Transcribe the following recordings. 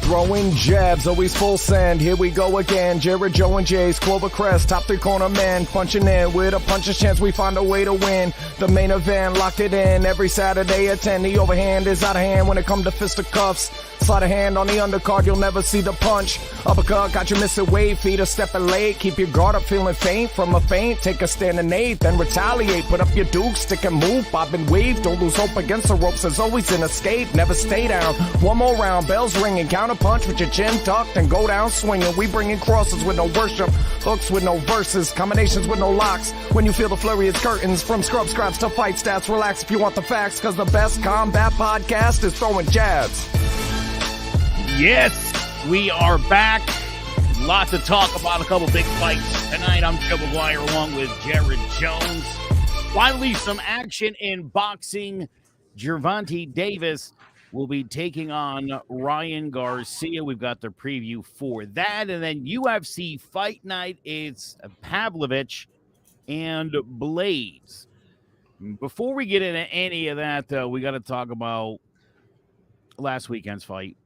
Throwing jabs, always full send. Here we go again. Jared, Joe, and Jay's Clover Crest. Top three corner man. Punching in with a puncher's chance. We find a way to win. The main event, locked it in. Every Saturday at 10. The overhand is out of hand when it comes to fisticuffs. Slide a hand on the undercard, you'll never see the punch. Uppercut, got you missing weight. Feet are stepping late. Keep your guard up, feeling faint. From a feint, take a stand and eight. Then retaliate. Put up your duke, stick and move. Bob and weave. Don't lose hope against the ropes. There's always an escape. Never stay down. One more round. Bells ringing. Counter punch with your chin tucked and go down swinging. We bring in crosses with no worship, hooks with no verses, combinations with no locks. When you feel the flurry, it's curtains. From scrub scraps to fight stats, relax if you want the facts, because the best combat podcast is throwing jabs. Yes, we are back. Lots to talk about, a couple big fights tonight. I'm Joe McGuire along with Jared Jones. Finally, some action in boxing. Gervonta Davis will be taking on Ryan Garcia. We've got the preview for that. And then UFC Fight Night, it's Pavlovich and Blaydes. Before we get into any of that, though, we got to talk about last weekend's fight.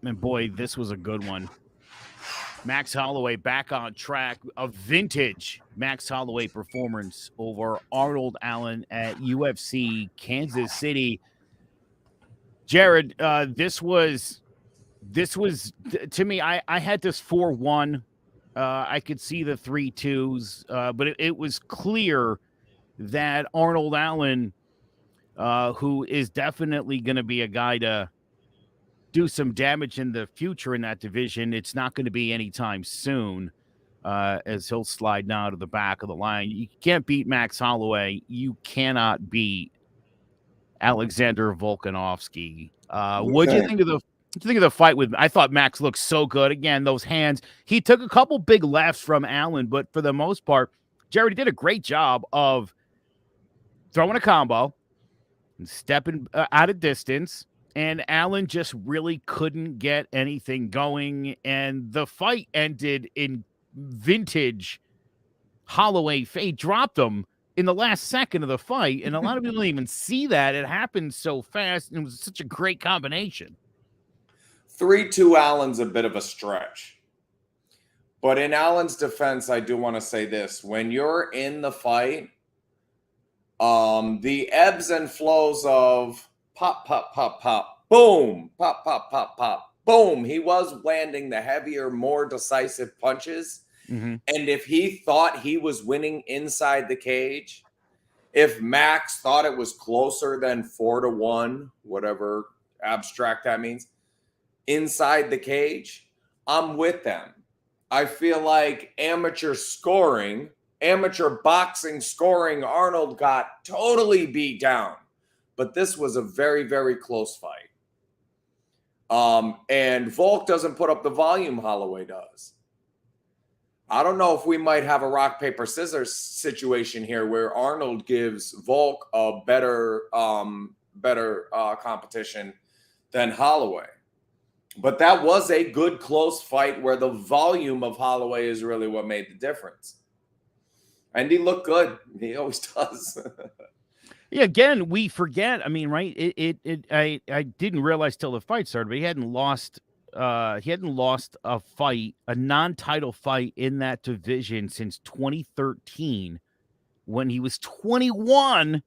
And boy, this was a good one. Max Holloway back on track. A vintage Max Holloway performance over Arnold Allen at UFC Kansas City. Jared, this was to me, I had this 4-1. I could see the 3-2s, but it was clear that Arnold Allen, who is definitely going to be a guy to do some damage in the future in that division, it's not going to be anytime soon, as he'll slide now to the back of the line. You can't beat Max Holloway. You cannot beat Alexander Volkanovski. What do you think of the fight with? I thought Max looked so good. Again, those hands. He took a couple big lefts from Allen, but for the most part, Jared did a great job of throwing a combo and stepping out of distance. And Allen just really couldn't get anything going. And the fight ended in vintage Holloway. He dropped him in the last second of the fight, and a lot of people didn't even see that. It happened so fast, and it was such a great combination. 3-2 Allen's a bit of a stretch. But in Allen's defense, I do want to say this. When you're in the fight, the ebbs and flows of pop, pop, pop, pop, boom, pop, pop, pop, pop, boom. He was landing the heavier, more decisive punches. Mm-hmm. And if he thought he was winning inside the cage, if Max thought it was closer than 4-1, whatever abstract that means, inside the cage, I'm with them. I feel like amateur boxing scoring, Arnold got totally beat down. But this was a very, very close fight. And Volk doesn't put up the volume Holloway does. I don't know if we might have a rock, paper, scissors situation here where Arnold gives Volk a better competition than Holloway. But that was a good, close fight where the volume of Holloway is really what made the difference. And he looked good. He always does. Yeah, again, we forget. I mean, right? I didn't realize till the fight started, but he hadn't lost a fight, a non-title fight in that division since 2013, when he was 21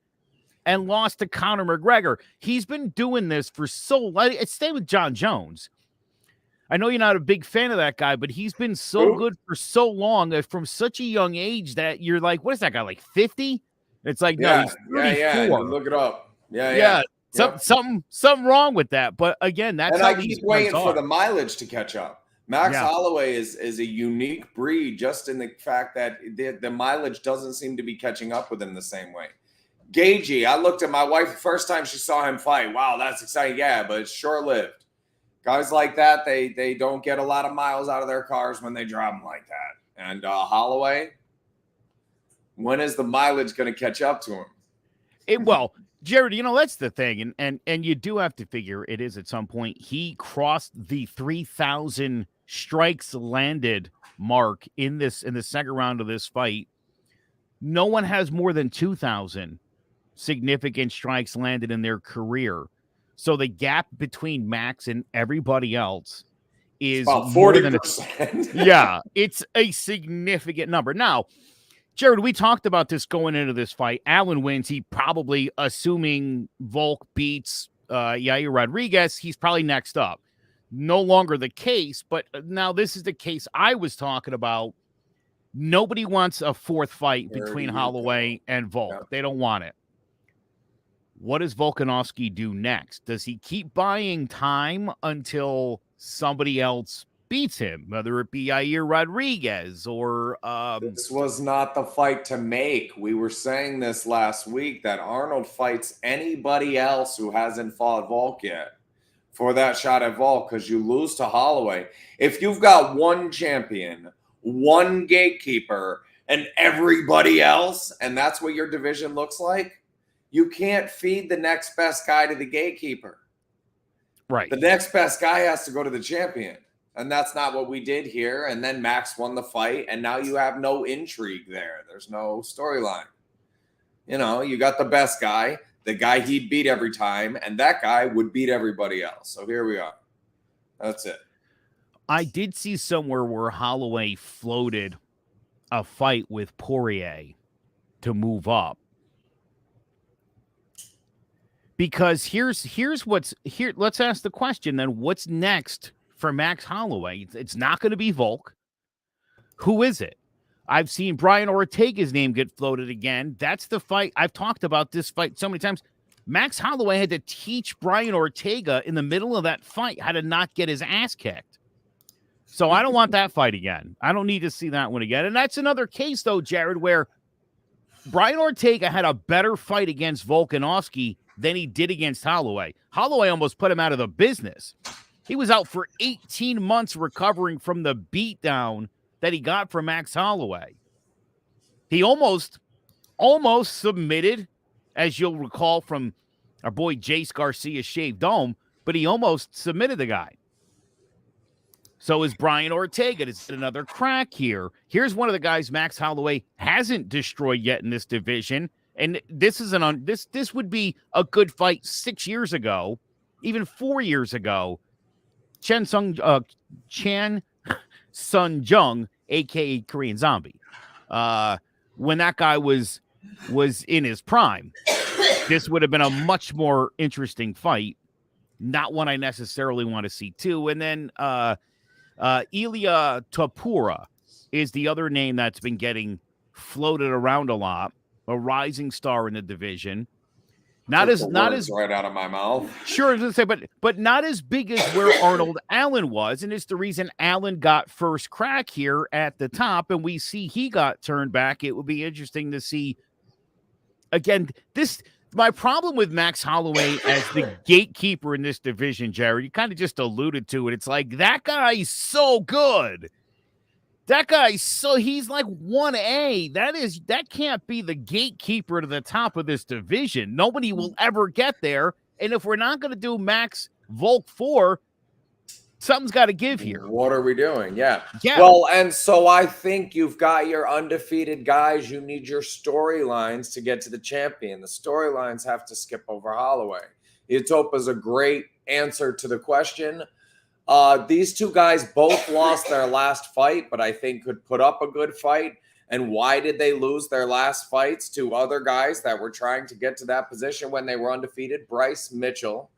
and lost to Conor McGregor. He's been doing this for so long. It's same with John Jones. I know you're not a big fan of that guy, but he's been so good for so long, from such a young age, that you're like, what is that guy, like 50? It's like, no, he's 34. Yeah. Look it up. Yeah. Something wrong with that. But again, that's and I keep waiting for the mileage to catch up. Max Holloway is a unique breed, just in the fact that the mileage doesn't seem to be catching up with him the same way. Gagey, I looked at my wife the first time she saw him fight. Wow, that's exciting. Yeah, but it's short-lived. Guys like that, they don't get a lot of miles out of their cars when they drive them like that. And Holloway, when is the mileage going to catch up to him? Well, Jared, that's the thing. And you do have to figure it is at some point. He crossed the 3,000 strikes landed mark in the second round of this fight. No one has more than 2,000 significant strikes landed in their career. So the gap between Max and everybody else is about more than 40%. yeah, it's a significant number. Now, Jared, we talked about this going into this fight. Allen wins. He probably, assuming Volk beats Yair Rodriguez, he's probably next up. No longer the case, but now this is the case I was talking about. Nobody wants a fourth fight between Holloway and Volk. Yep. They don't want it. What does Volkanovski do next? Does he keep buying time until somebody else beats him, whether it be Yair Rodriguez or this was not the fight to make. We were saying this last week that Arnold fights anybody else who hasn't fought Volk yet for that shot at Volk, because you lose to Holloway. If you've got one champion, one gatekeeper, and everybody else, and that's what your division looks like, you can't feed the next best guy to the gatekeeper. Right. The next best guy has to go to the champion. And that's not what we did here. And then Max won the fight, and now you have no intrigue there. There's no storyline. You know, you got the best guy, the guy he'd beat every time, and that guy would beat everybody else. So here we are. That's it. I did see somewhere where Holloway floated a fight with Poirier to move up. Because here's what's here. Let's ask the question then, what's next for Max Holloway? It's not going to be Volk. Who is it? I've seen Brian Ortega's name get floated again. That's the fight. I've talked about this fight so many times. Max Holloway had to teach Brian Ortega in the middle of that fight how to not get his ass kicked. So I don't want that fight again. I don't need to see that one again. And that's another case, though, Jared, where Brian Ortega had a better fight against Volkanovski than he did against Holloway. Holloway almost put him out of the business. He was out for 18 months recovering from the beatdown that he got from Max Holloway. He almost submitted, as you'll recall from our boy Jace Garcia's shaved dome, but he almost submitted the guy. So is Brian Ortega. Does get another crack here? Here's one of the guys Max Holloway hasn't destroyed yet in this division. And this isn't this would be a good fight 6 years ago, even 4 years ago. Sung Jung, aka Korean Zombie. When that guy was in his prime, this would have been a much more interesting fight. Not one I necessarily want to see too. And then Ilia Topuria is the other name that's been getting floated around a lot. A rising star in the division. Not as right out of my mouth. Sure, I was gonna say, but not as big as where Arnold Allen was, and it's the reason Allen got first crack here at the top, and we see he got turned back. It would be interesting to see again. My problem with Max Holloway as the gatekeeper in this division, Jared, you kind of just alluded to it. It's like that guy's so good. He's like 1A. That can't be the gatekeeper to the top of this division. Nobody will ever get there. And if we're not going to do Max Volk 4, something's got to give here. What are we doing? Yeah. Well, and so I think you've got your undefeated guys. You need your storylines to get to the champion. The storylines have to skip over Holloway. Topa's a great answer to the question. These two guys both lost their last fight, but I think could put up a good fight. And why did they lose their last fights to other guys that were trying to get to that position when they were undefeated? Bryce Mitchell,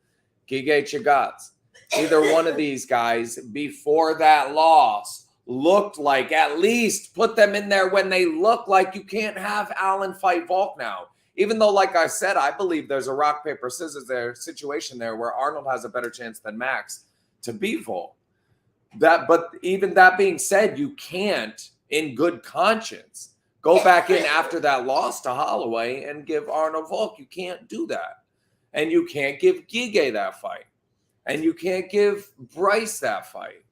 Gige Chigats. Either one of these guys before that loss looked like, at least put them in there when they look like you can't have Allen fight Volk now. Even though, like I said, I believe there's a rock, paper, scissors situation there where Arnold has a better chance than Max to beat Volk. But even that being said, you can't, in good conscience, go back in after that loss to Holloway and give Arnold Volk. You can't do that. And you can't give Gige that fight. And you can't give Bryce that fight.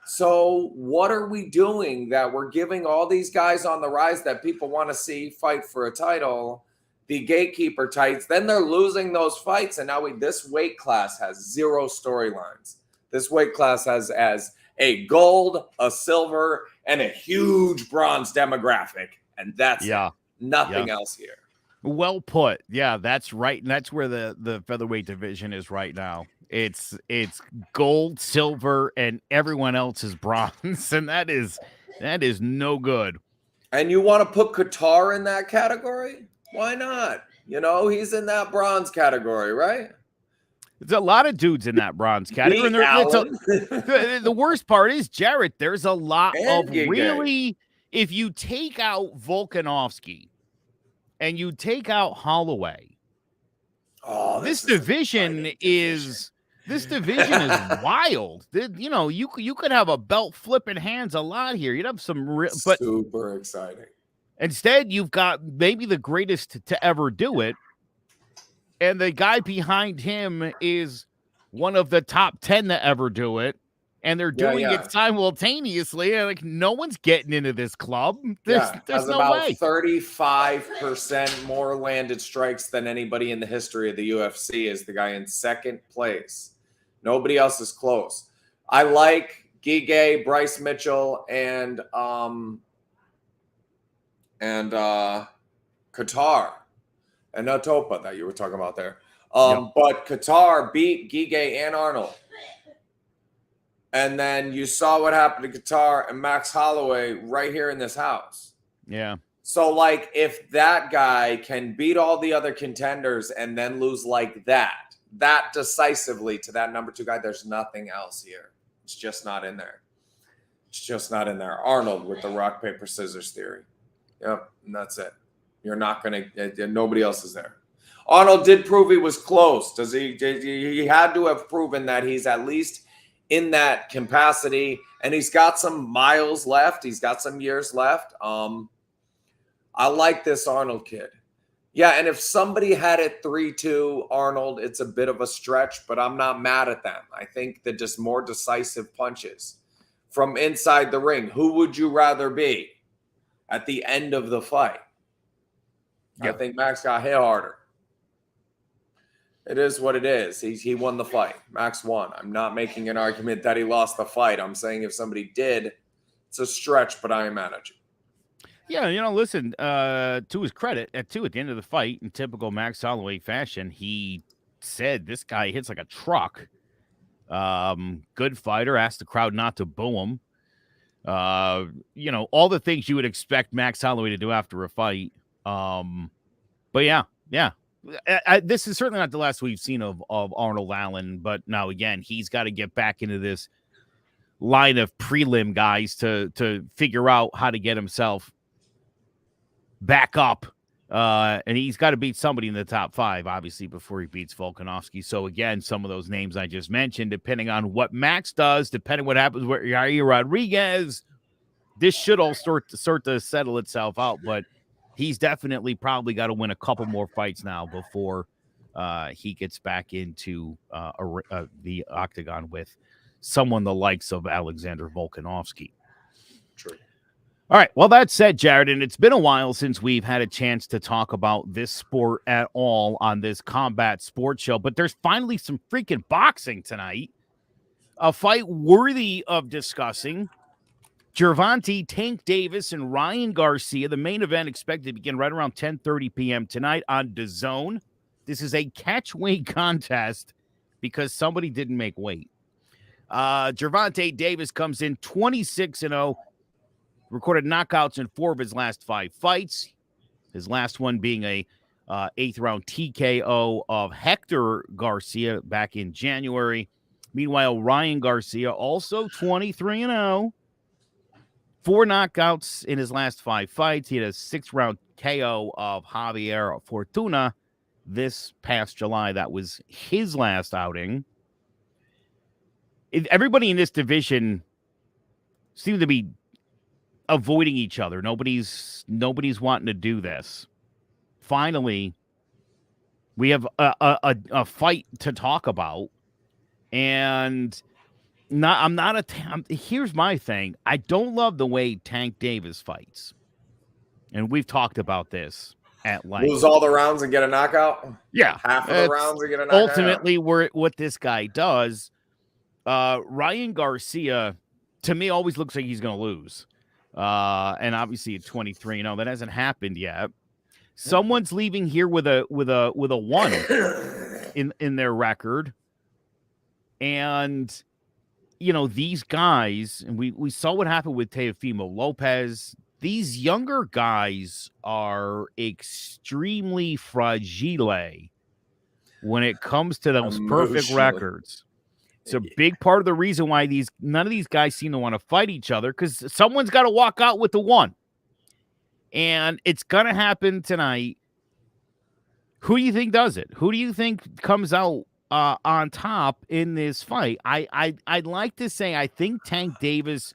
So what are we doing that we're giving all these guys on the rise that people want to see fight for a title, the gatekeeper tights, then they're losing those fights. And now this weight class has zero storylines. This weight class has as a gold, a silver, and a huge bronze demographic. And that's nothing else here. Well put. Yeah, that's right. And that's where the featherweight division is right now. It's gold, silver, and everyone else is bronze, and that is no good. And you want to put Qatar in that category? Why not? You know, he's in that bronze category, right? There's a lot of dudes in that bronze category. And the worst part is, Jarrett, there's a lot of really, if you take out Volkanovski and you take out Holloway, this division is wild. You know, you could have a belt flipping hands a lot here. You'd have some but super exciting. Instead, you've got maybe the greatest to ever do it. And the guy behind him is one of the top 10 to ever do it. And they're doing it simultaneously. And like, no one's getting into this club. There's no about way. 35% more landed strikes than anybody in the history of the UFC is the guy in second place. Nobody else is close. I like Gige, Bryce Mitchell, and Qatar. And no Topa that you were talking about there. But Qatar beat Gige and Arnold. And then you saw what happened to Qatar and Max Holloway right here in this house. Yeah. So, like, if that guy can beat all the other contenders and then lose like that decisively to that number 2 guy, there's nothing else here. It's just not in there. It's just not in there. Arnold with the rock, paper, scissors theory. Yep, and that's it. You're not going to – nobody else is there. Arnold did prove he was close. He had to have proven that he's at least in that capacity, and he's got some miles left. He's got some years left. I like this Arnold kid. Yeah, and if somebody had it 3-2 Arnold, it's a bit of a stretch, but I'm not mad at them. I think that just more decisive punches from inside the ring. Who would you rather be at the end of the fight? Yep. I think Max got hit harder. It is what it is. He won the fight. Max won. I'm not making an argument that he lost the fight. I'm saying if somebody did, it's a stretch, but I am mad at you. Yeah, you know, listen, to his credit, at the end of the fight, in typical Max Holloway fashion, he said this guy hits like a truck. Good fighter, asked the crowd not to boo him. You know, all the things you would expect Max Holloway to do after a fight. But yeah. This is certainly not the last we've seen of Arnold Allen, but now again, he's got to get back into this line of prelim guys to figure out how to get himself back up. And he's got to beat somebody in the top 5, obviously, before he beats Volkanovski. So again, some of those names I just mentioned, depending on what Max does, depending what happens with Yair Rodriguez, this should all start to settle itself out. But he's definitely probably got to win a couple more fights now before he gets back into the octagon with someone the likes of Alexander Volkanovski. True. All right. Well, that said, Jared, and it's been a while since we've had a chance to talk about this sport at all on this combat sports show, but there's finally some freaking boxing tonight. A fight worthy of discussing. Gervonta Tank Davis and Ryan Garcia. The main event expected to begin right around 10:30 p.m. tonight on DAZN. This is a catchweight contest because somebody didn't make weight. Gervonta Davis comes in 26-0, recorded knockouts in 4 of his last 5 fights. His last one being a 8th round TKO of Hector Garcia back in January. Meanwhile, Ryan Garcia also 23-0. 4 knockouts in his last 5 fights. He had a 6th round KO of Javier Fortuna this past July. That was his last outing. Everybody in this division seems to be avoiding each other. Nobody's wanting to do this. Finally, we have a fight to talk about, and here's my thing. I don't love the way Tank Davis fights. And we've talked about this at length. Lose all the rounds and get a knockout? Yeah. Half of the rounds and get a knockout? Ultimately, what this guy does. Ryan Garcia, to me, always looks like he's going to lose. And obviously at 23-0, that hasn't happened yet. Someone's leaving here with a 1 in their record. And, you know, these guys, and we saw what happened with Teofimo Lopez. These younger guys are extremely fragile when it comes to those perfect records. It's a big part of the reason why none of these guys seem to want to fight each other, because someone's got to walk out with the one. And it's going to happen tonight. Who do you think does it? Who do you think comes out on top in this fight? I'd like to say I think Tank Davis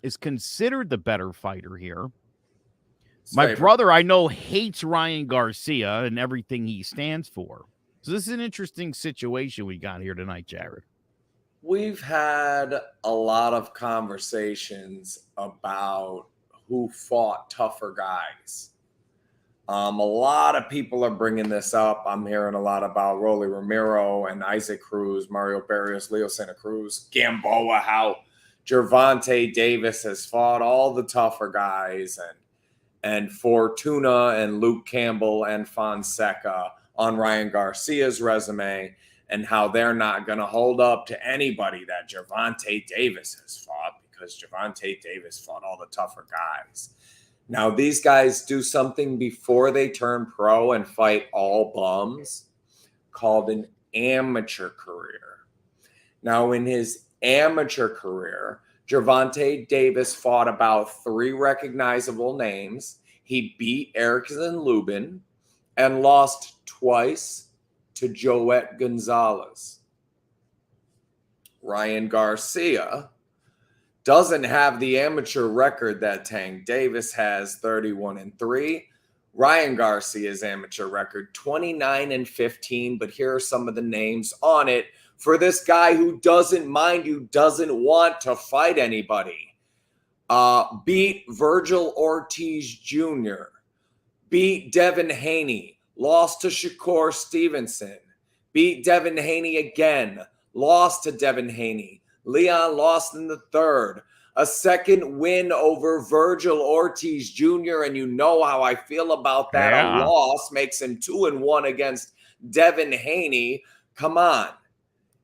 is considered the better fighter here. My brother, I know, hates Ryan Garcia and everything he stands for. So this is an interesting situation we got here tonight, Jared. We've had a lot of conversations about who fought tougher guys. A lot of people are bringing this up. I'm hearing a lot about Rolly Romero and Isaac Cruz, Mario Barrios, Leo Santa Cruz, Gamboa, how Gervonta Davis has fought all the tougher guys, and Fortuna and Luke Campbell and Fonseca on Ryan Garcia's resume, and how they're not going to hold up to anybody that Gervonta Davis has fought, because Gervonta Davis fought all the tougher guys. Now, these guys do something before they turn pro and fight all bums called an amateur career. Now, in his amateur career, Gervonta Davis fought about 3 recognizable names. He beat Erickson Lubin and lost twice to Joet Gonzalez. Ryan Garcia doesn't have the amateur record that Tank Davis has, 31-3. Ryan Garcia's amateur record, 29-15. But here are some of the names on it for this guy who doesn't want to fight anybody. Beat Virgil Ortiz Jr., beat Devin Haney, lost to Shakur Stevenson, beat Devin Haney again, lost to Devin Haney. Leon lost in the 3rd. A second win over Virgil Ortiz Jr., and you know how I feel about that. Yeah. A loss makes him 2-1 against Devin Haney. Come on.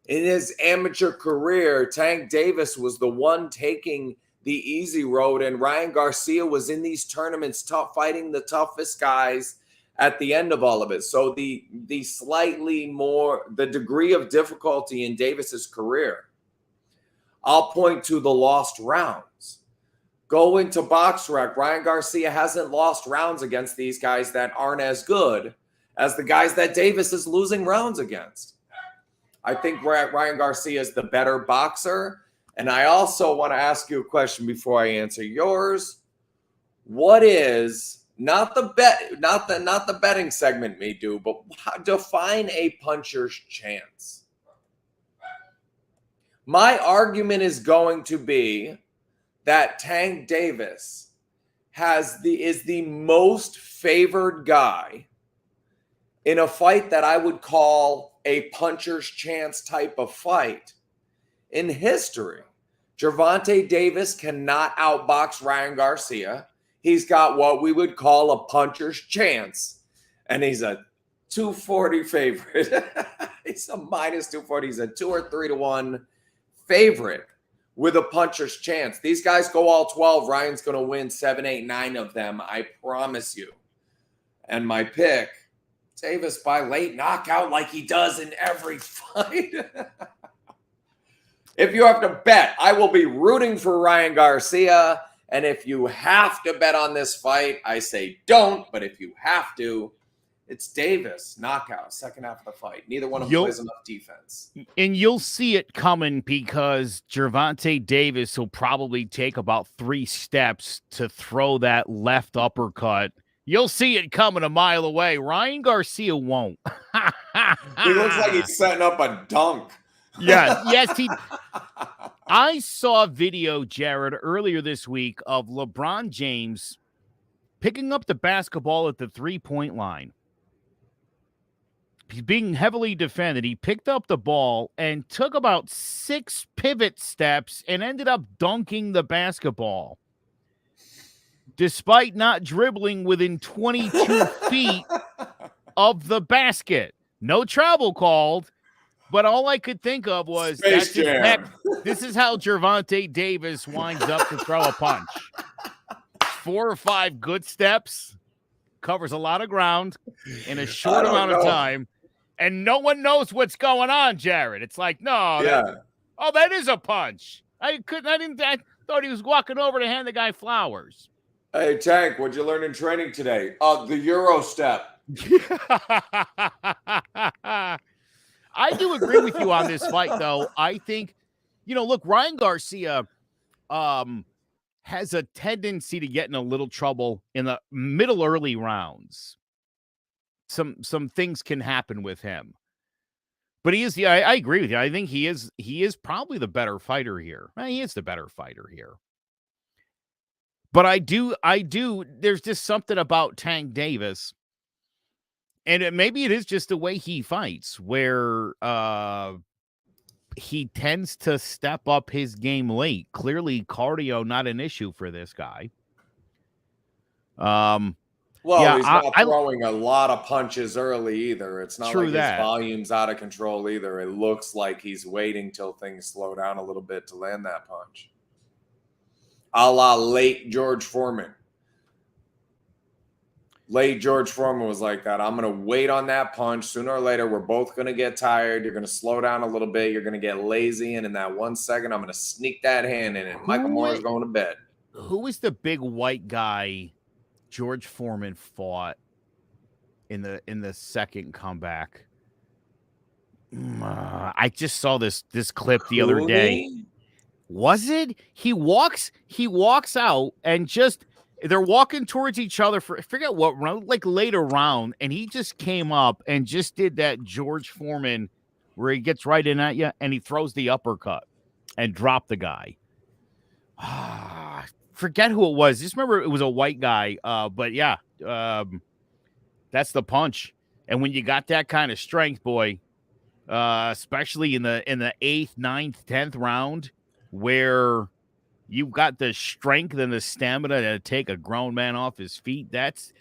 In his amateur career, Tank Davis was the one taking the easy road, and Ryan Garcia was in these tournaments fighting the toughest guys at the end of all of it. So the degree of difficulty in Davis's career, I'll point to the lost rounds. Go into BoxRec. Ryan Garcia hasn't lost rounds against these guys that aren't as good as the guys that Davis is losing rounds against. I think Ryan Garcia is the better boxer. And I also want to ask you a question before I answer yours. What is not the betting segment may do, but define a puncher's chance? My argument is going to be that Tank Davis is the most favored guy in a fight that I would call a puncher's chance type of fight in history. Gervonta Davis cannot outbox Ryan Garcia. He's got what we would call a puncher's chance, and he's a 240 favorite. He's a minus 240. He's a 2 or 3-1 favorite with a puncher's chance. These guys go all 12. Ryan's going to win 7, 8, 9 of them. I promise you. And my pick, Davis by late knockout like he does in every fight. If you have to bet, I will be rooting for Ryan Garcia. And if you have to bet on this fight, I say don't. But if you have to, it's Davis, knockout, second half of the fight. Neither one of them plays enough defense. And you'll see it coming because Gervonta Davis will probably take about 3 steps to throw that left uppercut. You'll see it coming a mile away. Ryan Garcia won't. He looks like he's setting up a dunk. Yeah, yes, I saw a video, Jared, earlier this week of LeBron James picking up the basketball at the 3-point line. He's being heavily defended. He picked up the ball and took about 6 pivot steps and ended up dunking the basketball, despite not dribbling within 22 feet of the basket. No travel called, But all I could think of was Space Jam. This is how Gervonta Davis winds up to throw a punch. 4 or 5 good steps, covers a lot of ground in a short amount of time, and no one knows what's going on, Jared. It's like, no, that is a punch. I thought he was walking over to hand the guy flowers. Hey, Tank, what'd you learn in training today? The Euro step. I do agree with you on this fight, though. I think, look, Ryan Garcia has a tendency to get in a little trouble in the middle early rounds. Some things can happen with him. But he is, I agree with you. I think he is probably the better fighter here. He is the better fighter here. But I do, there's just something about Tank Davis. And maybe it is just the way he fights, where he tends to step up his game late. Clearly, cardio not an issue for this guy. He's not throwing a lot of punches early either. It's not like his volume's out of control either. It looks like he's waiting till things slow down a little bit to land that punch. A la late George Foreman. Late George Foreman was like that. I'm going to wait on that punch. Sooner or later, we're both going to get tired. You're going to slow down a little bit. You're going to get lazy. And in that 1 second, I'm going to sneak that hand in. And Michael Moore's going to bed. Who is the big white guy George Foreman fought in the second comeback? I just saw this clip the other day. Was it? He walks out and just... They're walking towards each other for, I forget what round, like later round, and he just came up and just did that George Foreman where he gets right in at you and he throws the uppercut and dropped the guy. Forget who it was. Just remember it was a white guy. But yeah, that's the punch. And when you got that kind of strength, boy, especially in the 8th, 9th, 10th round, where you've got the strength and the stamina to take a grown man off his feet. This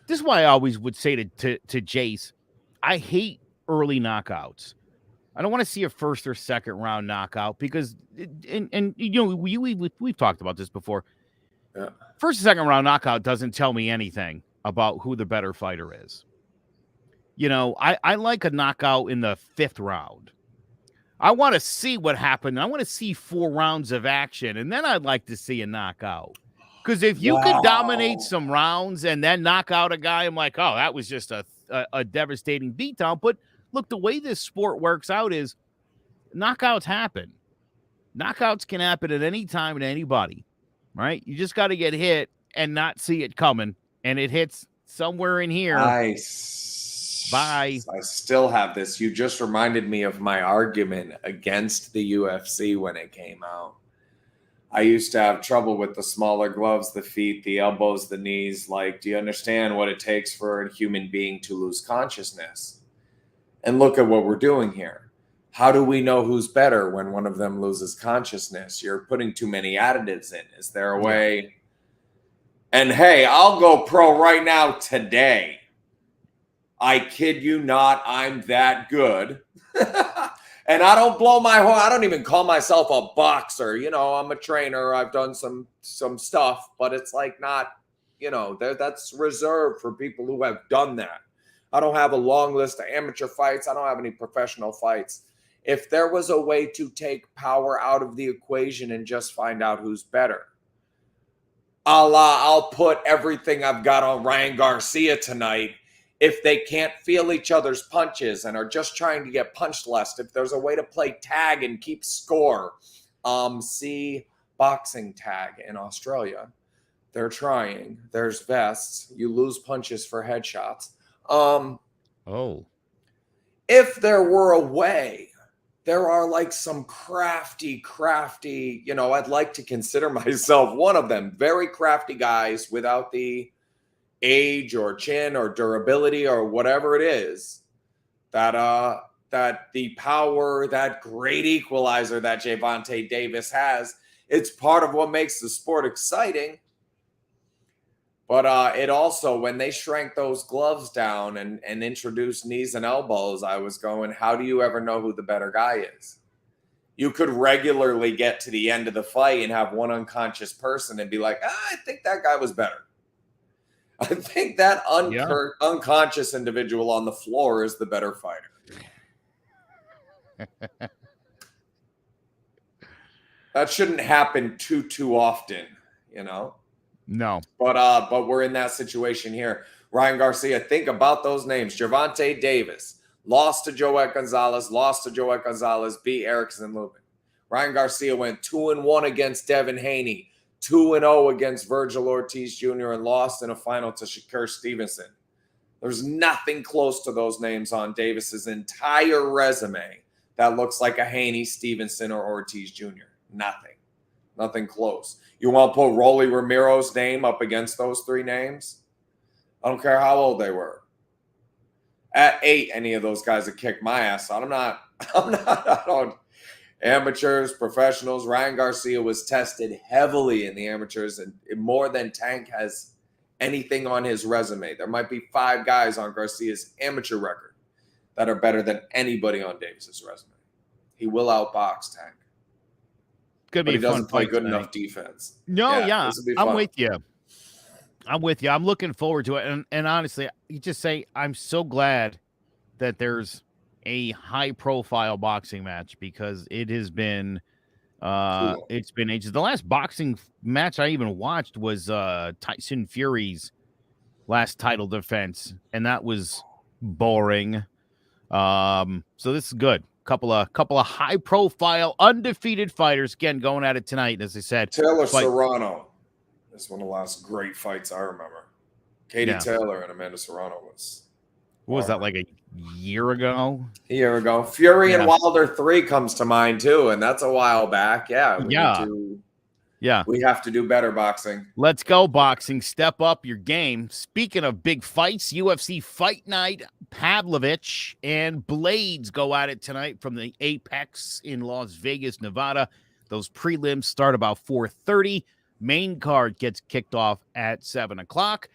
is why I always would say to Jace, I hate early knockouts. I don't want to see a first or second round knockout because, we've talked about this before. Yeah. First or second round knockout doesn't tell me anything about who the better fighter is. I like a knockout in the 5th round. I want to see what happened. I want to see 4 rounds of action, and then I'd like to see a knockout. Because if you could dominate some rounds and then knock out a guy, I'm like, oh, that was just a devastating beatdown. But look, the way this sport works out is knockouts happen. Knockouts can happen at any time to anybody, right? You just got to get hit and not see it coming, and it hits somewhere in here. Nice. Bye. I still have this. You just reminded me of my argument against the UFC when it came out. I used to have trouble with the smaller gloves, the feet, the elbows, the knees. Like, do you understand what it takes for a human being to lose consciousness? And look at what we're doing here. How do we know who's better when one of them loses consciousness? You're putting too many additives in. Is there a way? And hey, I'll go pro right now today. I kid you not, I'm that good. And I don't blow my horn. I don't even call myself a boxer. I'm a trainer. I've done some stuff, but it's like not, that's reserved for people who have done that. I don't have a long list of amateur fights. I don't have any professional fights. If there was a way to take power out of the equation and just find out who's better, I'll put everything I've got on Ryan Garcia tonight. If they can't feel each other's punches and are just trying to get punched less, if there's a way to play tag and keep score, see boxing tag in Australia. They're trying. There's vests. You lose punches for headshots. If there were a way, there are like some crafty, I'd like to consider myself one of them. Very crafty guys without the age or chin or durability or whatever it is, that the power, that great equalizer that Gervonta Davis has, it's part of what makes the sport exciting. But it also, when they shrank those gloves down and introduced knees and elbows, I was going, how do you ever know who the better guy is? You could regularly get to the end of the fight and have one unconscious person and be like, I think that guy was better. I think that unconscious individual on the floor is the better fighter. That shouldn't happen too often, you know? No. But we're in that situation here. Ryan Garcia, think about those names. Gervonta Davis lost to Joet Gonzalez, beat Erickson Lubin. Ryan Garcia went 2-1 against Devin Haney, 2-0 against Virgil Ortiz Jr., and lost in a final to Shakur Stevenson. There's nothing close to those names on Davis's entire resume that looks like a Haney, Stevenson, or Ortiz Jr. Nothing close. You want to put Rolly Ramiro's name up against those three names? I don't care how old they were. At 8, any of those guys would kick my ass out. I don't. Amateurs, professionals. Ryan Garcia was tested heavily in the amateurs, and more than Tank has anything on his resume. There might be 5 guys on Garcia's amateur record that are better than anybody on Davis's resume. He will outbox Tank. Could but be he doesn't play good tonight. enough defense. No, yeah. I'm with you. I'm looking forward to it. And honestly, you just say, I'm so glad that there's a high-profile boxing match, because it has been cool. It's been ages. The last boxing match I even watched was Tyson Fury's last title defense, and that was boring. So this is good. Couple of high-profile, undefeated fighters again going at it tonight. As I said, Taylor Serrano. That's one of the last great fights I remember. Katie Taylor and Amanda Serrano was. What was that, like a year ago? A year ago. Fury and Wilder 3 comes to mind too, and that's a while back. We have to do better boxing. Let's go, boxing. Step up your game. Speaking of big fights, UFC Fight Night, Pavlovich and Blaydes go at it tonight from the Apex in Las Vegas, Nevada. Those prelims start about 4:30. Main card gets kicked off at 7 o'clock.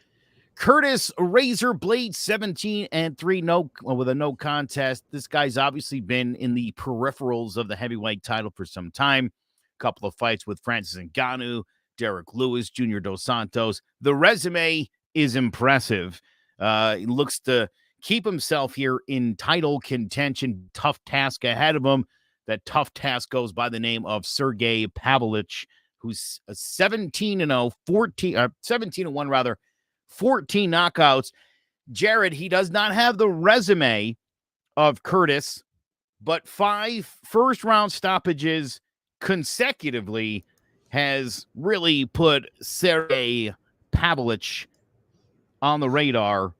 Curtis Razor Blaydes 17-3, with a no contest. This guy's obviously been in the peripherals of the heavyweight title for some time. Couple of fights with Francis Ngannou, Derek Lewis, Junior Dos Santos. The resume is impressive. He looks to keep himself here in title contention. Tough task ahead of him. That tough task goes by the name of Sergey Pavlovich, who's 17-0, 17-1 rather, 14 knockouts. Jared, he does not have the resume of Curtis, but 5 first-round stoppages consecutively has really put Sergey Pavlovich on the radar.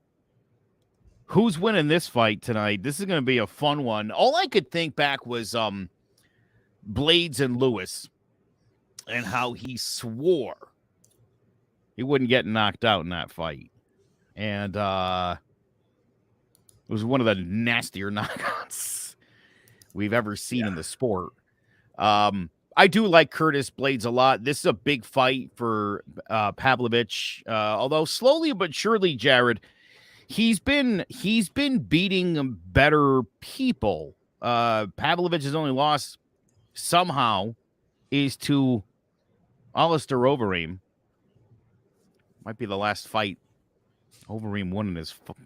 Who's winning this fight tonight? This is going to be a fun one. All I could think back was Blaydes and Lewis, and how he swore he wouldn't get knocked out in that fight. And it was one of the nastier knockouts we've ever seen in the sport. I do like Curtis Blaydes a lot. This is a big fight for Pavlovich. Although slowly but surely, Jared, he's been beating better people. Pavlovich's only loss somehow is to Alistair Overeem. Might be the last fight Overeem won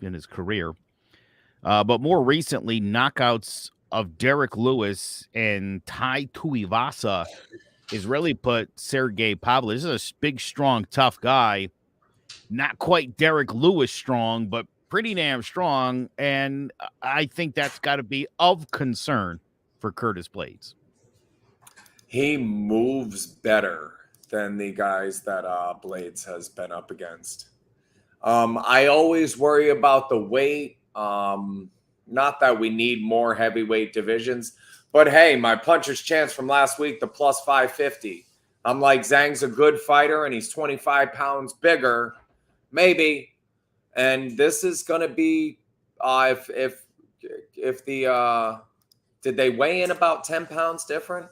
in his career. But more recently, knockouts of Derek Lewis and Tai Tuivasa has really put Sergey Pavlovich. This is a big, strong, tough guy. Not quite Derek Lewis strong, but pretty damn strong. And I think that's got to be of concern for Curtis Blaydes. He moves better than the guys that Blaydes has been up against. I always worry about the weight. Not that we need more heavyweight divisions, but hey, my puncher's chance from last week, the plus 550. I'm like, Zhang's a good fighter and he's 25 pounds bigger, maybe. And this is going to be, if the, did they weigh in about 10 pounds different?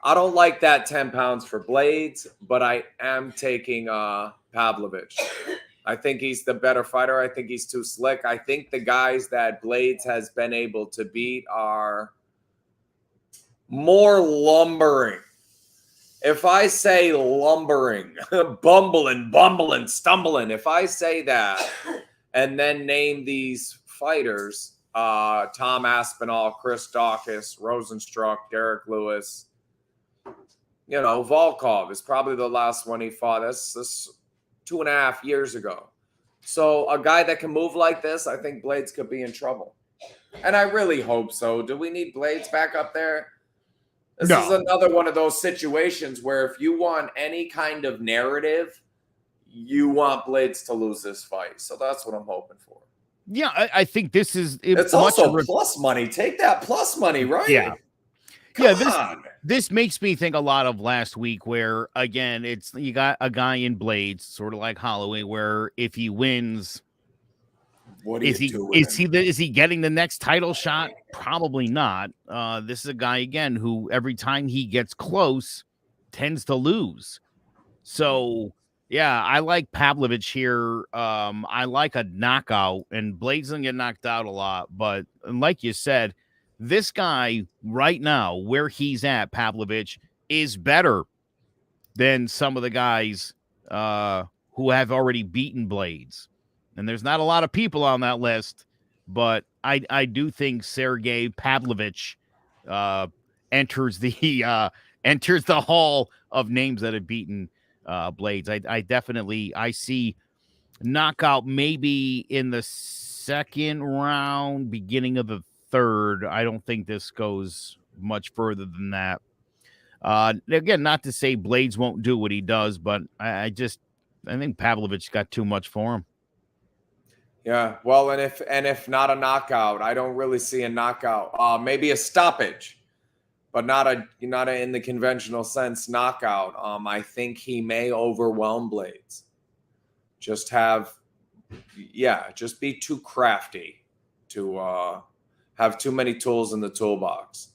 I don't like that 10 pounds for Blaydes, but I am taking Pavlovich. I think he's the better fighter. I think he's too slick. I think the guys that Blaydes has been able to beat are more lumbering. If I say lumbering, bumbling, stumbling, if I say that and then name these fighters, Tom Aspinall, Chris Dawkins, Rosenstruck, Derek Lewis, Volkov is probably the last one he fought. That's 2.5 years ago. So a guy that can move like this, I think Blaydes could be in trouble. And I really hope so. Do we need Blaydes back up there? This is another one of those situations where if you want any kind of narrative, you want Blaydes to lose this fight. So that's what I'm hoping for. Yeah, I think this is... It's also plus money. Take that plus money, right? Yeah. Come on. This makes me think a lot of last week where, again, you got a guy in Blaydes, sort of like Holloway, where if he wins... What is he doing? Is he getting the next title shot? Probably not. This is a guy, again, who every time he gets close tends to lose. So, yeah, I like Pavlovich here. I like a knockout, and Blaydes doesn't get knocked out a lot. But like you said, this guy right now, where he's at, Pavlovich, is better than some of the guys who have already beaten Blaydes. And there's not a lot of people on that list, but I do think Sergey Pavlovich enters the hall of names that have beaten Blaydes. I see knockout maybe in the second round, beginning of the third. I don't think this goes much further than that. Again, not to say Blaydes won't do what he does, but I think Pavlovich got too much for him. Yeah, well, and if not a knockout, I don't really see a knockout. Maybe a stoppage, but not a in the conventional sense knockout. I think he may overwhelm Blaydes. Just be too crafty to have too many tools in the toolbox.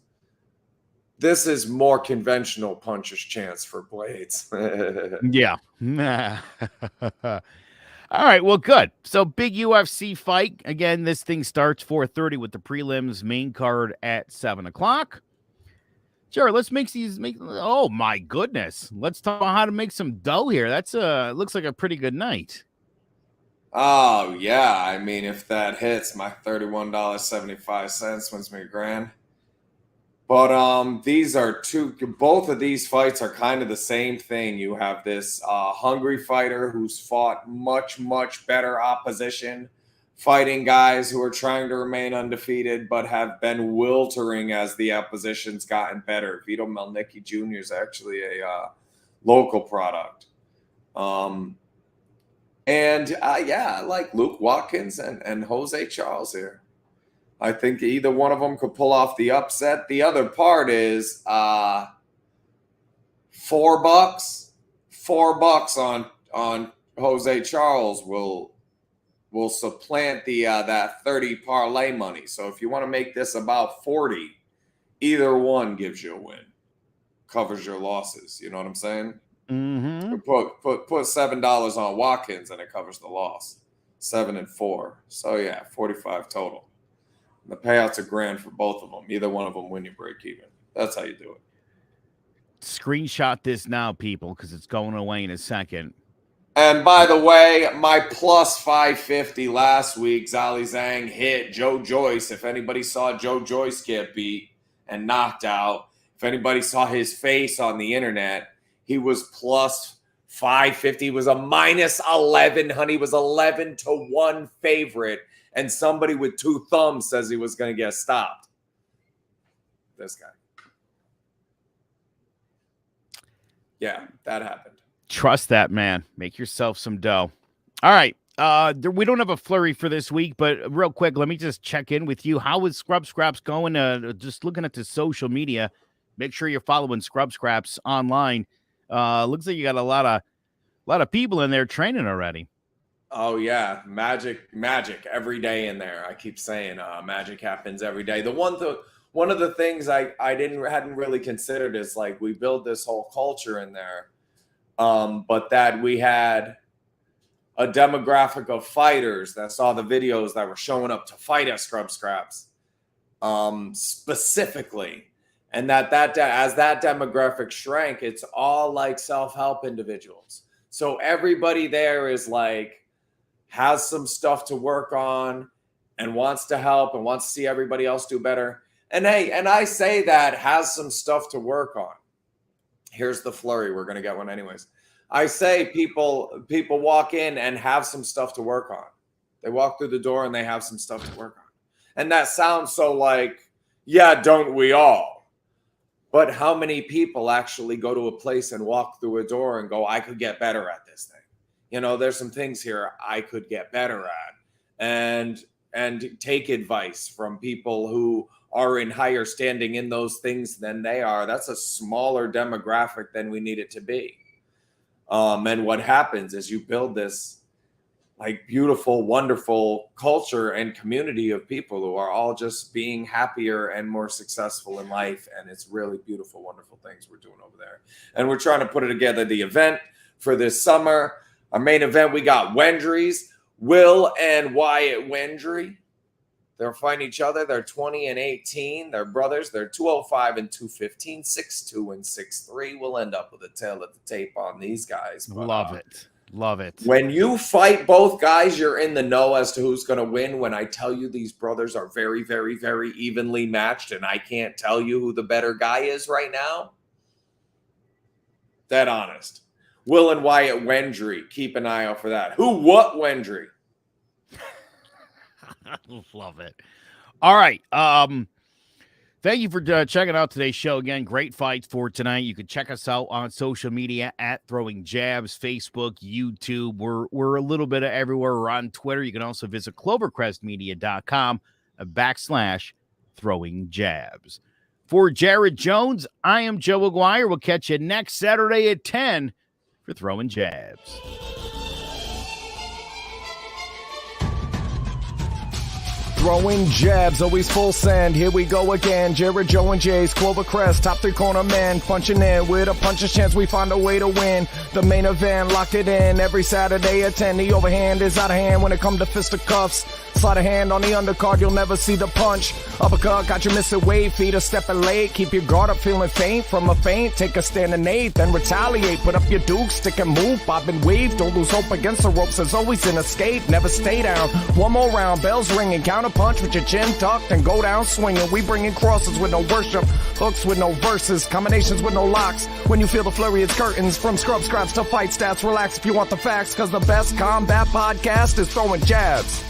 This is more conventional puncher's chance for Blaydes. Yeah. All right, well, good. So big UFC fight. Again, this thing starts 4:30 with the prelims, main card at 7 o'clock. Sure, let's make these. Oh my goodness, let's talk about how to make some dough here. That's looks like a pretty good night. Oh yeah, I mean, if that hits, my $31.75 wins me $1,000. But both of these fights are kind of the same thing. You have this hungry fighter who's fought much, much better opposition, fighting guys who are trying to remain undefeated, but have been wiltering as the opposition's gotten better. Vito Melnicki Jr. is actually a local product. I like Luke Watkins and Jose Charles here. I think either one of them could pull off the upset. The other part is $4 on Jose Charles will supplant that 30 parlay money. So if you want to make this about 40, either one gives you a win, covers your losses. You know what I'm saying? Mm-hmm. Put $7 on Watkins and it covers the loss. 7 and 4. So yeah, 45 total. The payouts are $1,000 for both of them. Either one of them win, you break even. That's how you do it. Screenshot this now, people, because it's going away in a second. And by the way, my plus 550 last week, Zhali Zhang hit Joe Joyce. If anybody saw Joe Joyce get beat and knocked out, if anybody saw his face on the internet, he was plus 550. He was a minus 11, honey. He was 11-1 favorite. And somebody with 2 thumbs says he was going to get stopped. This guy. Yeah, that happened. Trust that, man. Make yourself some dough. All right. We don't have a flurry for this week, but real quick, let me just check in with you. How is Scrub Scraps going? Just looking at the social media. Make sure you're following Scrub Scraps online. Looks like you got a lot of people in there training already. Oh magic every day in there. I keep saying magic happens every day. The one of the things I hadn't really considered is like we build this whole culture in there, but that we had a demographic of fighters that saw the videos that were showing up to fight at Scrub Scraps specifically. And that as that demographic shrank, it's all like self-help individuals. So everybody there is like, has some stuff to work on and wants to help and wants to see everybody else do better. And hey, and I say that has some stuff to work on. Here's the flurry. We're going to get one anyways. I say people walk in and have some stuff to work on. They walk through the door and they have some stuff to work on. And that sounds so like, yeah, don't we all? But how many people actually go to a place and walk through a door and go, I could get better at this thing. You know, there's some things here I could get better at. And take advice from people who are in higher standing in those things than they are. That's a smaller demographic than we need it to be. And what happens is you build this like beautiful, wonderful culture and community of people who are all just being happier and more successful in life. And it's really beautiful, wonderful things we're doing over there. And we're trying to put it together, the event for this summer. Our main event, we got Wendry's, Will and Wyatt Wendry. They're fighting each other. They're 20 and 18. They're brothers. They're 205 and 215, 6'2 and 6'3. We'll end up with a tail of the tape on these guys. But, love it. Love it. When you fight both guys, you're in the know as to who's going to win. When I tell you these brothers are very, very, very evenly matched, and I can't tell you who the better guy is right now, that honest. Will and Wyatt Wendry. Keep an eye out for that. Who, what Wendry? Love it. All right. Thank you for checking out today's show. Again, great fights for tonight. You can check us out on social media at Throwing Jabs, Facebook, YouTube. We're a little bit of everywhere. We're on Twitter. You can also visit clovercrestmedia.com/Throwing Jabs. For Jared Jones, I am Joe Aguirre. We'll catch you next Saturday at 10 for Throwing Jabs. Throwing jabs, always full send. Here we go again. Jared, Joe, and Jay's Clovercrest, top three corner man. Punching in with a puncher's chance. We find a way to win. The main event, locked it in every Saturday at 10. The overhand is out of hand when it comes to fisticuffs. Slide a hand on the undercard, you'll never see the punch. Uppercut, got you missing weight, feet are stepping late. Keep your guard up, feeling faint from a feint. Take a stand and eight, then retaliate. Put up your duke, stick and move, bob and weave. Don't lose hope against the ropes, there's always an escape. Never stay down. One more round, bells ringing. Counter punch with your chin tucked and go down swinging. We bringing crosses with no worship, hooks with no verses, combinations with no locks. When you feel the flurry, it's curtains. From scrub scraps to fight stats, relax if you want the facts. Cause the best combat podcast is Throwing Jabs.